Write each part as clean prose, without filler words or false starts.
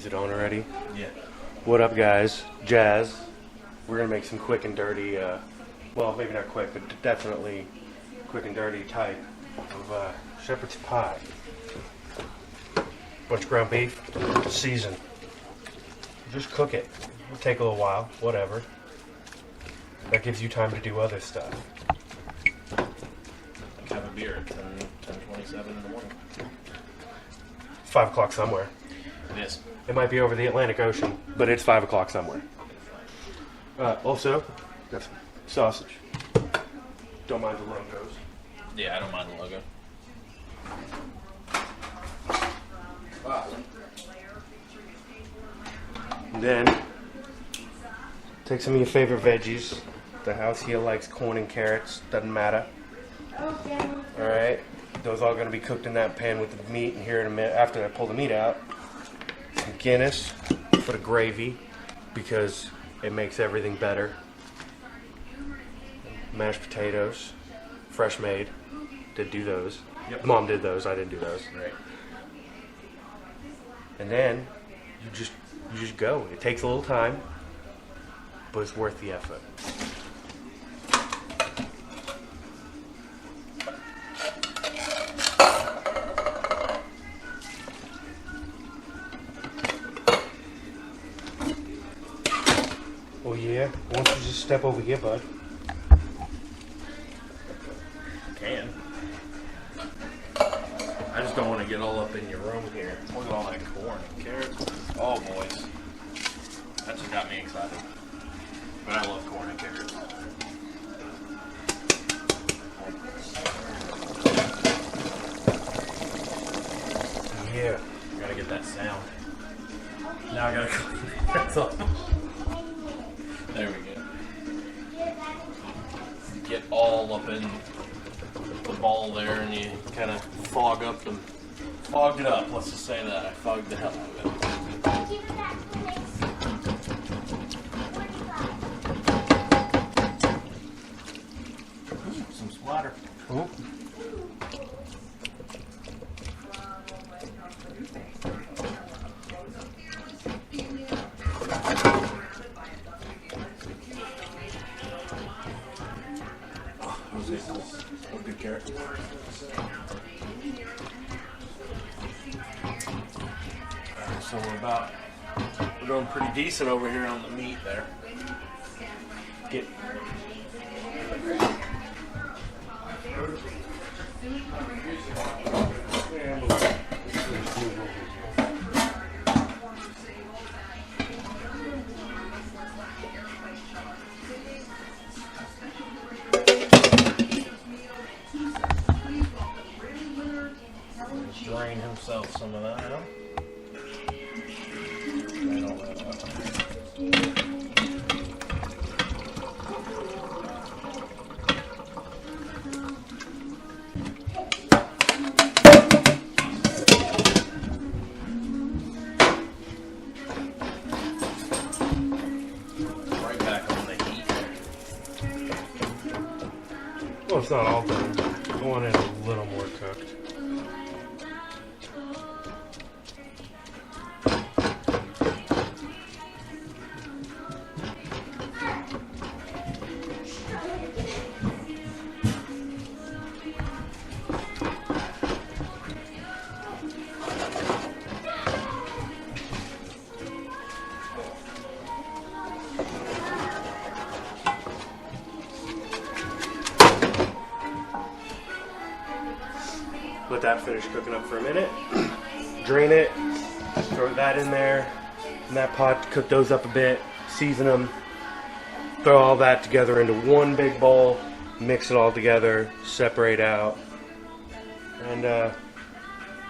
Is it on already? Yeah. What up, guys? Jazz. We're gonna make some quick and dirty, well, maybe not quick, but definitely quick and dirty type of shepherd's pie. Bunch of ground beef, season. Just cook it. It'll take a little while, whatever. That gives you time to do other stuff. Have a beer at 10:27 in the morning. 5 o'clock somewhere. It is. It might be over the Atlantic Ocean, but it's 5 o'clock somewhere. Also, got some sausage. Don't mind the logos. Yeah, I don't mind the logo. And then, take some of your favorite veggies. The house here likes corn and carrots. Doesn't matter. Alright. Those all going to be cooked in that pan with the meat. And here in a minute, after I pull the meat out, some Guinness for the gravy, because it makes everything better. Mashed potatoes, fresh made. Did do those. Yep. Mom did those. I didn't do those. Right. And then you just go. It takes a little time, but it's worth the effort. Oh yeah, why don't you just step over here, bud? Can. I just don't want to get all up in your room here. Look at all that corn and carrots. Oh, boys. That just got me excited. But I love corn and carrots. Yeah. I gotta get that sound. Now I gotta clean that off. There we go. Get all up in the ball there, and you kind of fogged it up. Let's just say that I fogged the hell out of it. Some splatter. Cool. Good carrot. So we're doing pretty decent over here on the meat there. Get drain himself some of that out. Drain all that out. Right back on the heat. Well, it's not all done. I want it a little more cooked. Let that finish cooking up for a minute. Drain it. Throw that in there. In that pot, cook those up a bit. Season them. Throw all that together into one big bowl. Mix it all together. Separate out. And,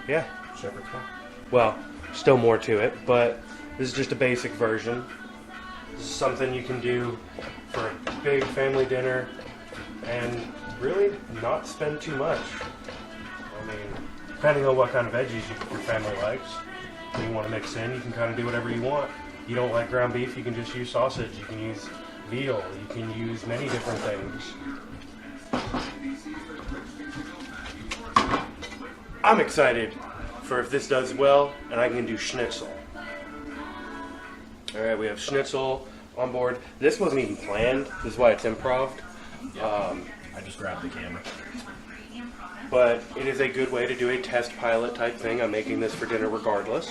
yeah. Shepherd's pie. Well, still more to it, but this is just a basic version. This is something you can do for a big family dinner and really not spend too much. I mean, depending on what kind of veggies your family likes, you want to mix in, you can kind of do whatever you want. You don't like ground beef, you can just use sausage. You can use veal. You can use many different things. I'm excited for if this does well and I can do schnitzel. All right, we have schnitzel on board. This wasn't even planned. This is why it's improv. I just grabbed the camera. But it is a good way to do a test pilot type thing. I'm making this for dinner regardless.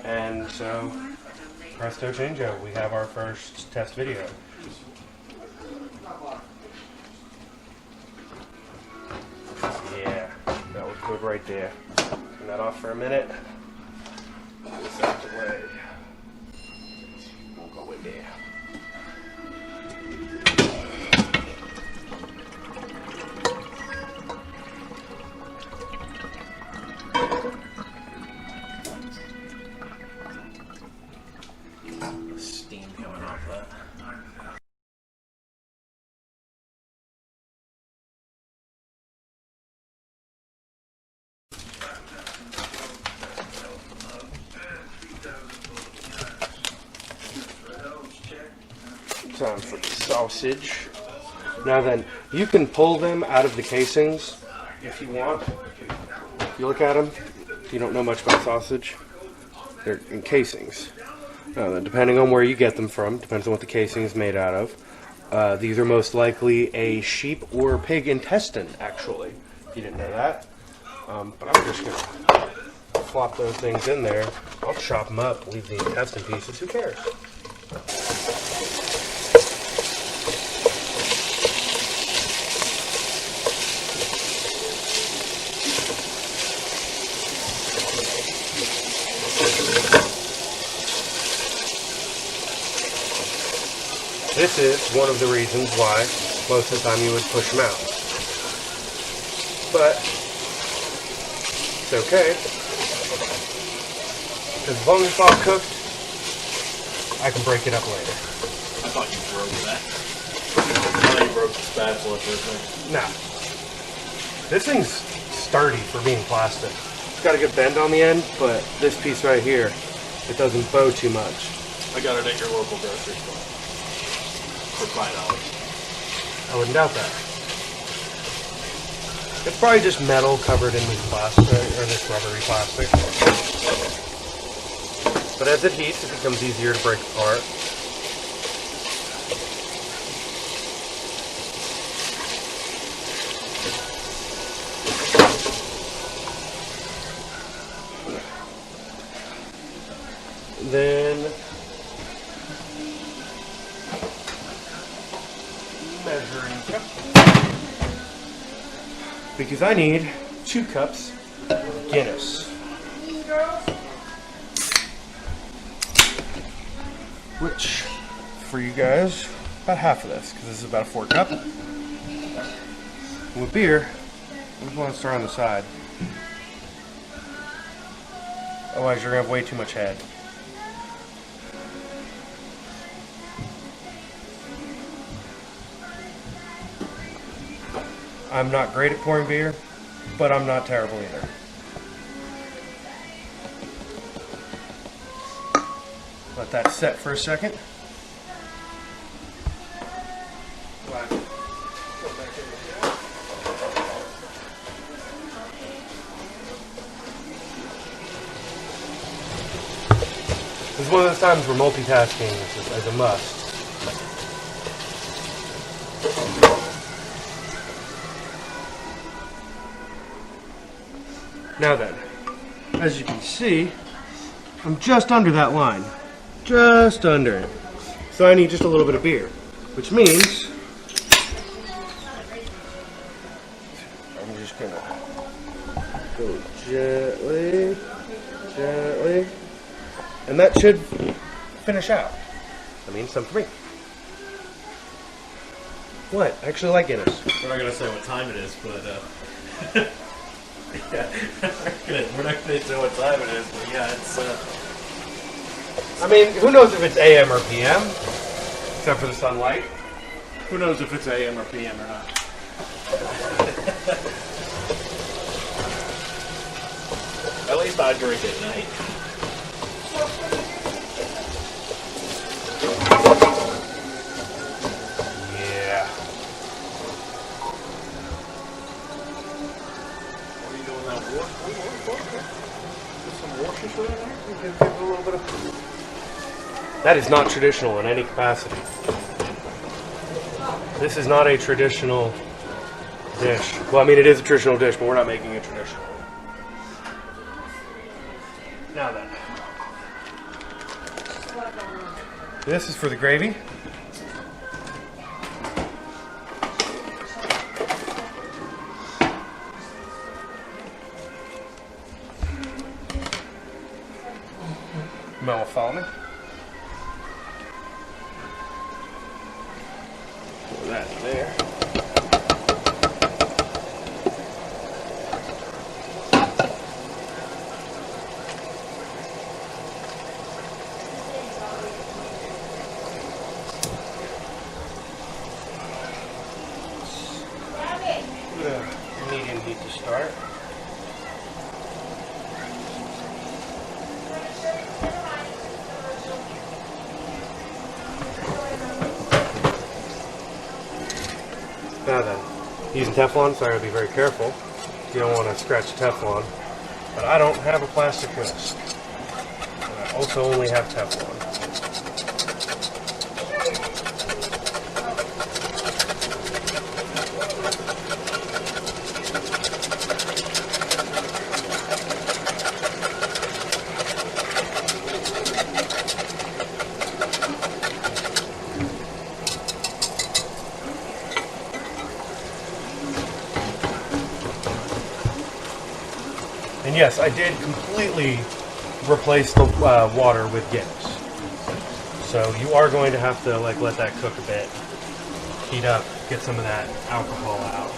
And so, presto changeo, we have our first test video. Yeah, that was good right there. Turn that off for a minute. Get this out the way. We'll go in there. Steam coming off that. Time for the sausage. Now then, you can pull them out of the casings if you want. If you look at them, if you don't know much about sausage, they're in casings. Now then, depending on where you get them from, depends on what the casing is made out of. These are most likely a sheep or pig intestine, actually, if you didn't know that. But I'm just going to flop those things in there. I'll chop them up, leave the intestine pieces, who cares? This is one of the reasons why most of the time you would push them out. But it's okay. As long as it's all cooked, I can break it up later. I thought you broke that. I thought you broke the spatula for a second. Nah. This thing's sturdy for being plastic. It's got a good bend on the end, but this piece right here, it doesn't bow too much. I got it at your local grocery store. For $5. I wouldn't doubt that. It's probably just metal covered in this plastic, or this rubbery plastic. But as it heats, it becomes easier to break apart. Then measuring cup, because I need 2 cups of Guinness, which for you guys about half of this, because this is about a 4 cup. With beer, I just want to start on the side, otherwise you're gonna have way too much head. I'm not great at pouring beer, but I'm not terrible either. Let that set for a second. This is one of those times where multitasking is a must. Now then, as you can see, I'm just under that line. Just under it. So I need just a little bit of beer, which means I'm just gonna go gently, gently, and that should finish out. I mean, some for me. What? I actually like Guinness. We're not gonna say what time it is, but yeah, we're not gonna say what time it is, but yeah, it's. I mean, who knows if it's AM or PM, except for the sunlight. Who knows if it's AM or PM or not? At least I drink at night. Yeah. What are you doing now? Put some washes in there? Give it a little bit of That is not traditional in any capacity. This is not a traditional dish. Well, I mean, it is a traditional dish, but we're not making it traditional. Now then. This is for the gravy. You might want to follow me. Pour that in there. Medium heat to start. Now then, using Teflon, so I gotta be very careful. You don't want to scratch Teflon. But I don't have a plastic whisk. And I also only have Teflon. And yes, I did completely replace the water with Guinness. So you are going to have to let that cook a bit, heat up, get some of that alcohol out.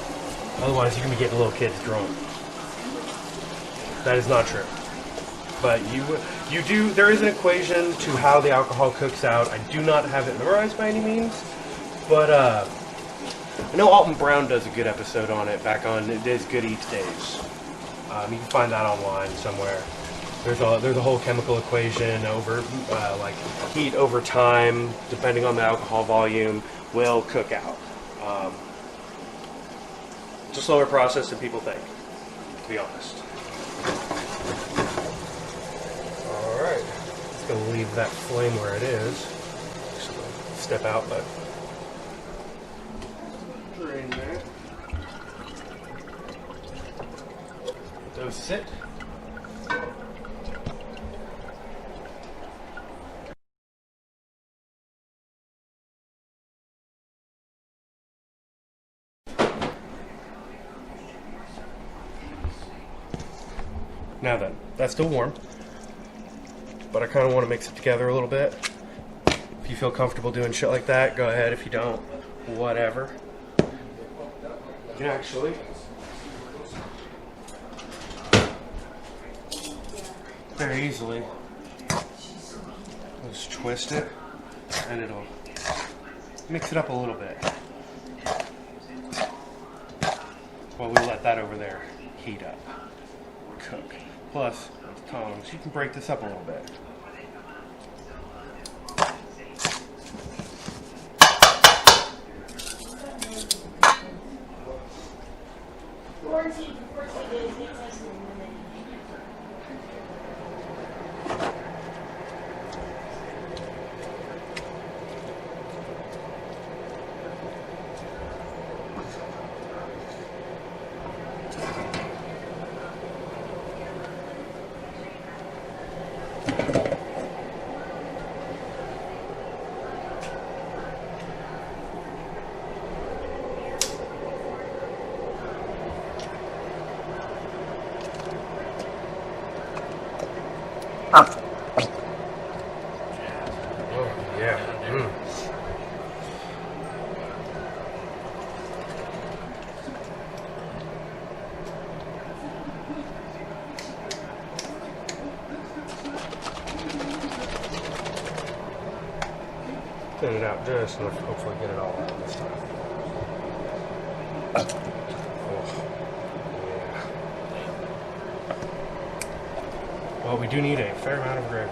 Otherwise, you're going to be getting little kids drunk. That is not true. But you do. There is an equation to how the alcohol cooks out. I do not have it memorized by any means, but I know Alton Brown does a good episode on it back on His Good Eats days. You can find that online somewhere. There's a whole chemical equation over heat over time, depending on the alcohol volume, will cook out. It's a slower process than people think, to be honest. All right, just gonna leave that flame where it is. Just gonna step out, but drain there. Those sit. Now then, that's still warm, but I kind of want to mix it together a little bit. If you feel comfortable doing shit like that, go ahead. If you don't, whatever. You can actually very easily just twist it and it'll mix it up a little bit while we let that over there heat up, cook. Plus, with tongs, you can break this up a little bit. Oh, yeah. Thin it out just enough to hopefully get it all out this time. Well, we do need a fair amount of gravy.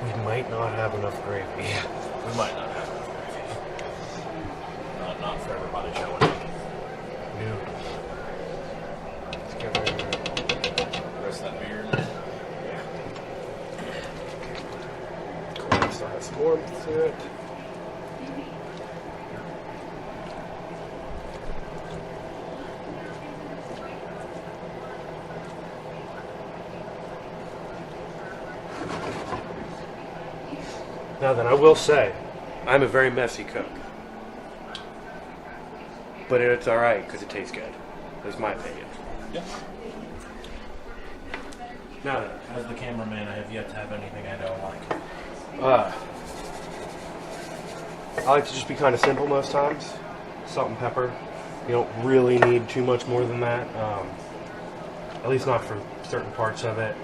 We might not have enough gravy. We might not have enough gravy. Not for everybody showing up. No. Let's get rid of The rest of that beer in there. still has some warmth to it. Now then, I will say, I'm a very messy cook. But it's alright because it tastes good. That's my opinion. Yeah. Now then, As the cameraman, I have yet to have anything I don't like. I like to just be kind of simple most times. Salt and pepper. You don't really need too much more than that. At least not for certain parts of it.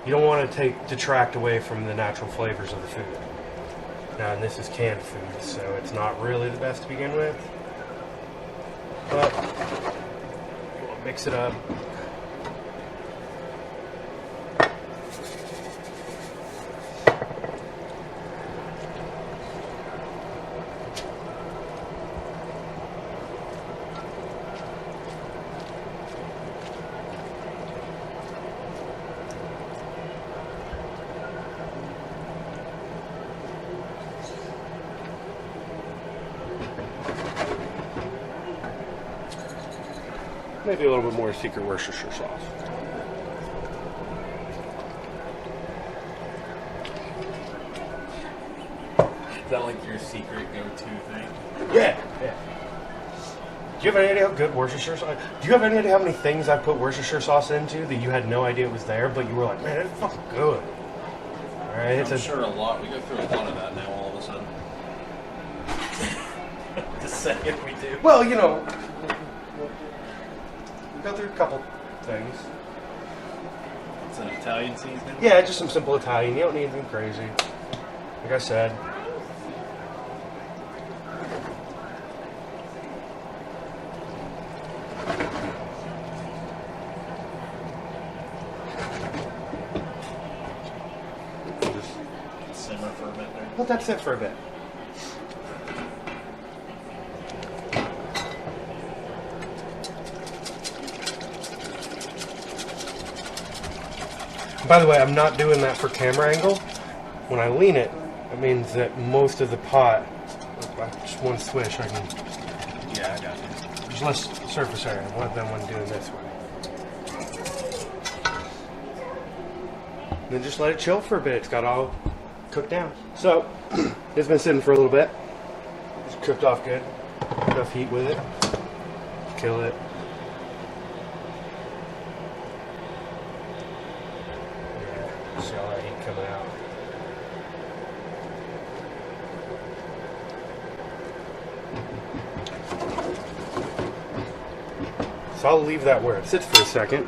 You don't want to detract away from the natural flavors of the food. Now, and this is canned food, so it's not really the best to begin with. But we'll mix it up. Maybe a little bit more secret Worcestershire sauce. Is that like your secret go-to thing? Yeah. Do you have any idea how good Worcestershire sauce? Do you have any idea how many things I put Worcestershire sauce into that you had no idea it was there, but you were like, man, it's fucking good. All right, I'm sure a lot. We go through a lot of that now. All of a sudden. Just saying, we do. Well, you know, we go through a couple things. It's an Italian seasoning. Yeah, just some simple Italian. You don't need anything crazy. Like I said. Simmer for a bit there. Let that sit for a bit. By the way, I'm not doing that for camera angle. When I lean it, it means that most of the pot, just one swish, I can. Yeah, I got you. There's less surface area than when doing this way. Then just let it chill for a bit. It's got all cooked down. So, it's been sitting for a little bit. It's cooked off good. Enough heat with it. Kill it. Yeah, see all that heat coming out. So I'll leave that where it sits for a second.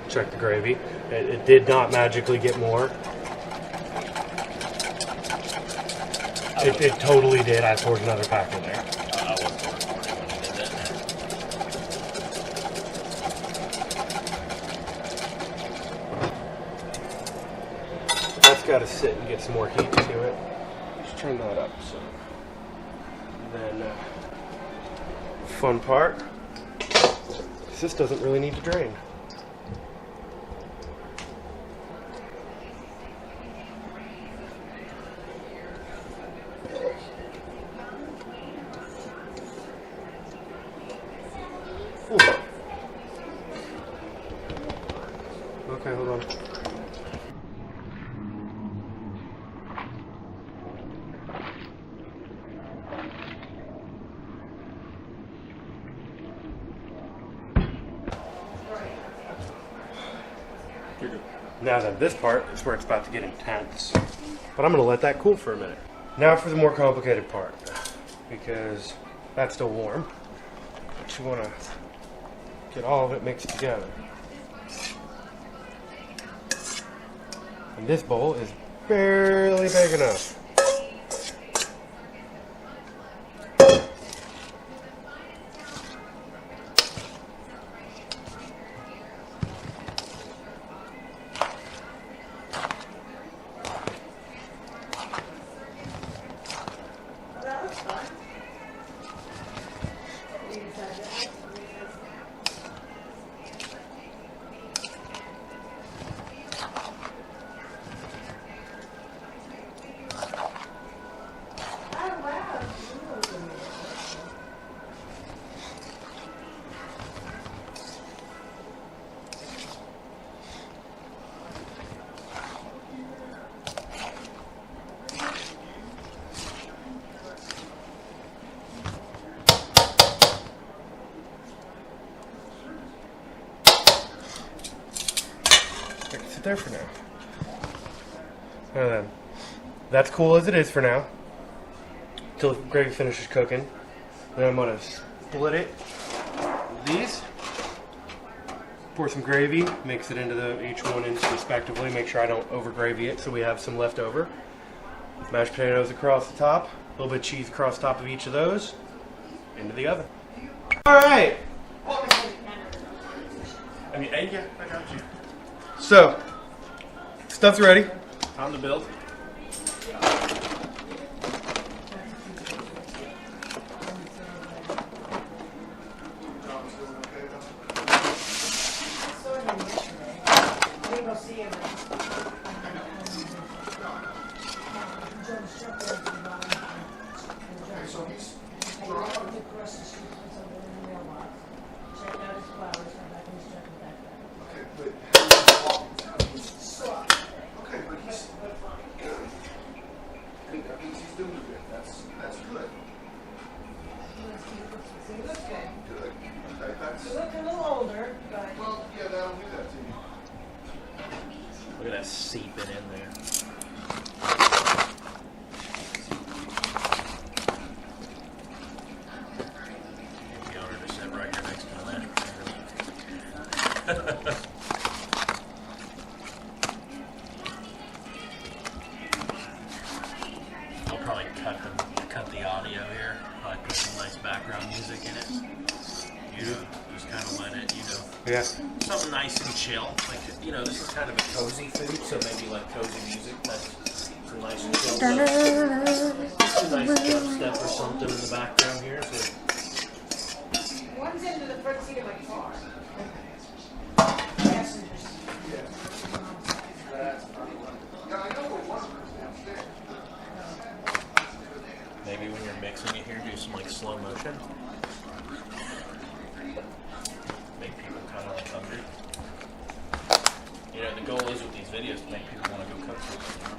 Check the gravy. It did not magically get more. It totally did. I poured another pack in there. I wasn't recording when you did that. That's got to sit and get some more heat to it. Just turn that up. So then, fun part. This doesn't really need to drain. Ooh. Okay, hold on. You're good. Now then, this part is where it's about to get intense. But I'm going to let that cool for a minute. Now for the more complicated part. Because that's still warm. But you want to get all of it mixed together. And this bowl is barely big enough. there for now. And then, that's cool as it is for now. Until the gravy finishes cooking. Then I'm going to split it. These. Pour some gravy. Mix it into each one respectively. Make sure I don't over gravy it so we have some left over. Mashed potatoes across the top. A little bit of cheese across the top of each of those. Into the oven. Alright. I mean, hey, yeah, I got you. So, stuff's ready. Time to build. Look at that seeping in there. The owner just sat right here next to the mashed potato. I'll probably cut the audio here. Probably put some nice background music in it. You know, just kind of let it, you know. Yeah. Something nice and chill. Like, you know, this is kind of a cozy food, so maybe like cozy music. That's some nice and chill stuff. Just a nice dubstep or something in the background here. So. One's into the front seat of my car. Maybe when you're mixing it here, do some like slow motion. Make people kind of like hungry. You know, the goal is with these videos to make people want to go cook something.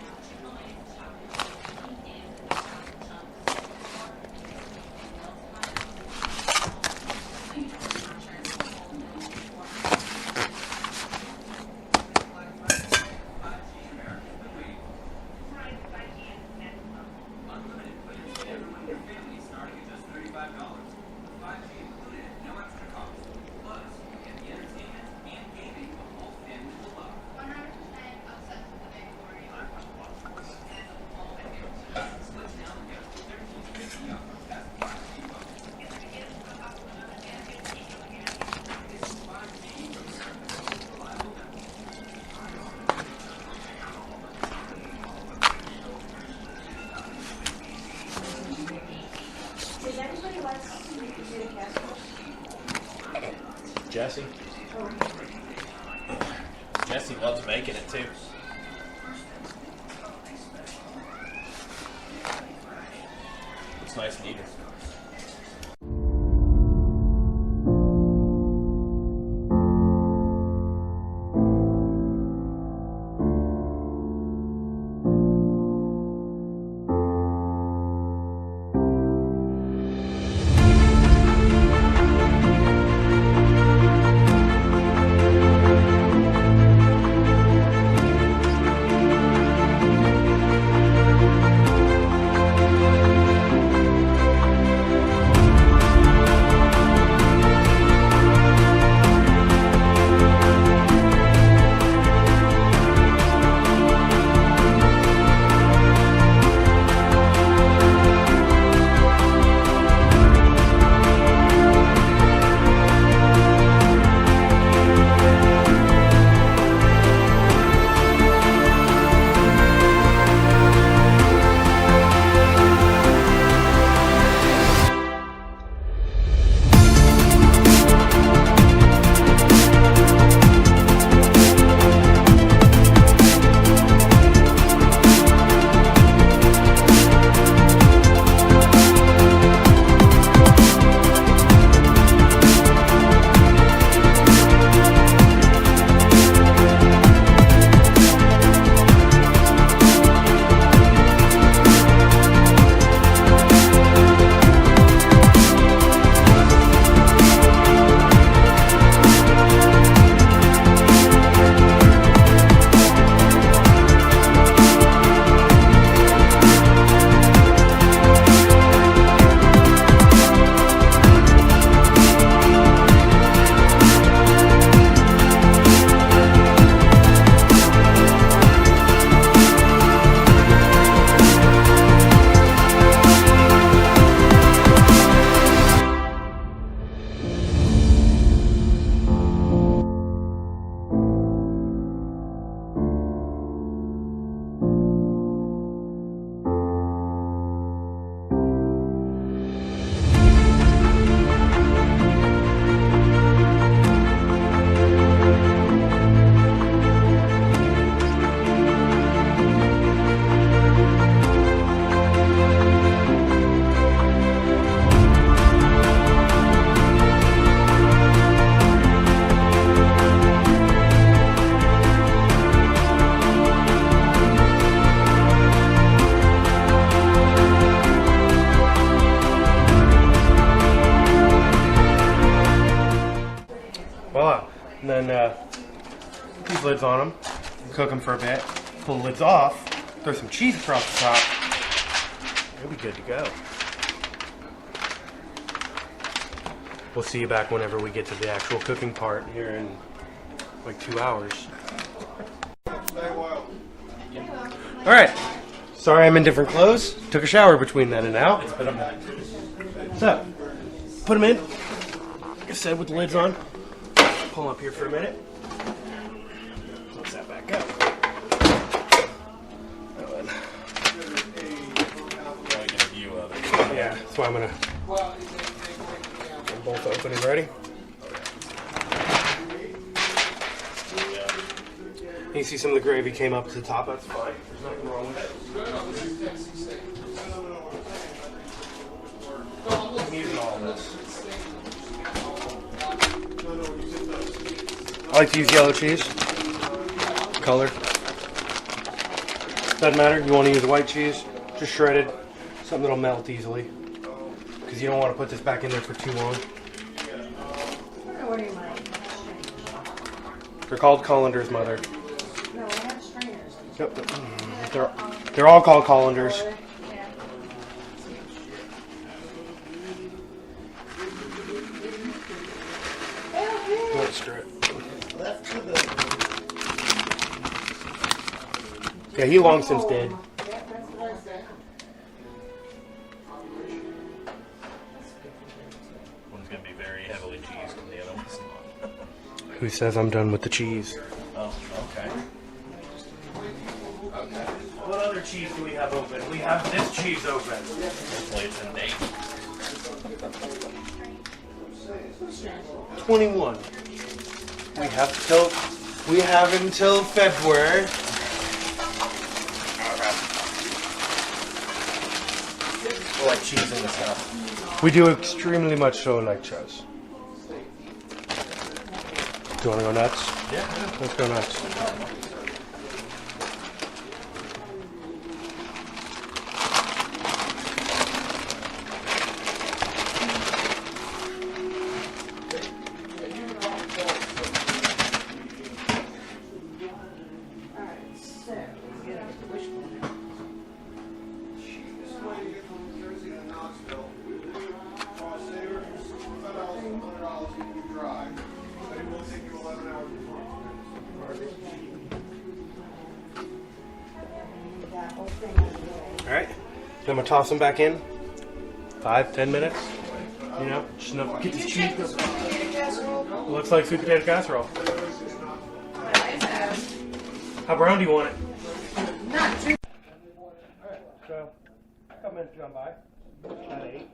Jesse. Jesse loves making it too. It's nice and even. lids on them, cook them for a bit, pull the lids off, throw some cheese across the top. It'll be good to go. We'll see you back whenever we get to the actual cooking part here in like 2 hours. Alright, sorry I'm in different clothes. Took a shower between then and now. It's been a minute. So, put them in. Like I said, with the lids on. Pull them up here for a minute. Close that back up. Yeah, that's why I'm gonna get them both open and ready. You see some of the gravy came up to the top, that's fine. There's nothing wrong with it. I'm using all of this. I like to use yellow cheese. Color. Doesn't matter, you want to use white cheese, just shredded. Something that'll melt easily. Because you don't want to put this back in there for too long. They're called colanders, Mother. No, I have strainers. Yep. They're all called colanders. Let's stir it. Yeah, he long since dead. One's going to be very heavily cheesed and the other one's not. Who says I'm done with the cheese? Oh, okay. What other cheese do we have open? We have this cheese open. Hopefully it's in date. 21. We have until February. I like cheese in this stuff. We do extremely much so like Chos. Do you want to go nuts? Yeah. Let's go nuts. Alright, then I'm going to toss them back in. 5-10 minutes. You know, just enough to get this cheese going. Looks like sweet potato casserole. How brown do you want it? Not too. Alright, so a couple minutes gone by. About 8.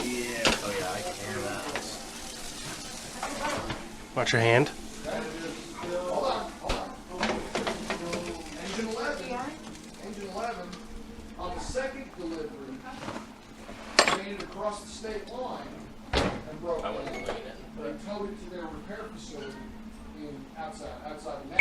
Yeah. Oh yeah, I can hear that. Watch your hand. Engine 11, on the second delivery, made it across the state line and broke I wouldn't down. lean in. They towed it to their repair facility outside of Nashville.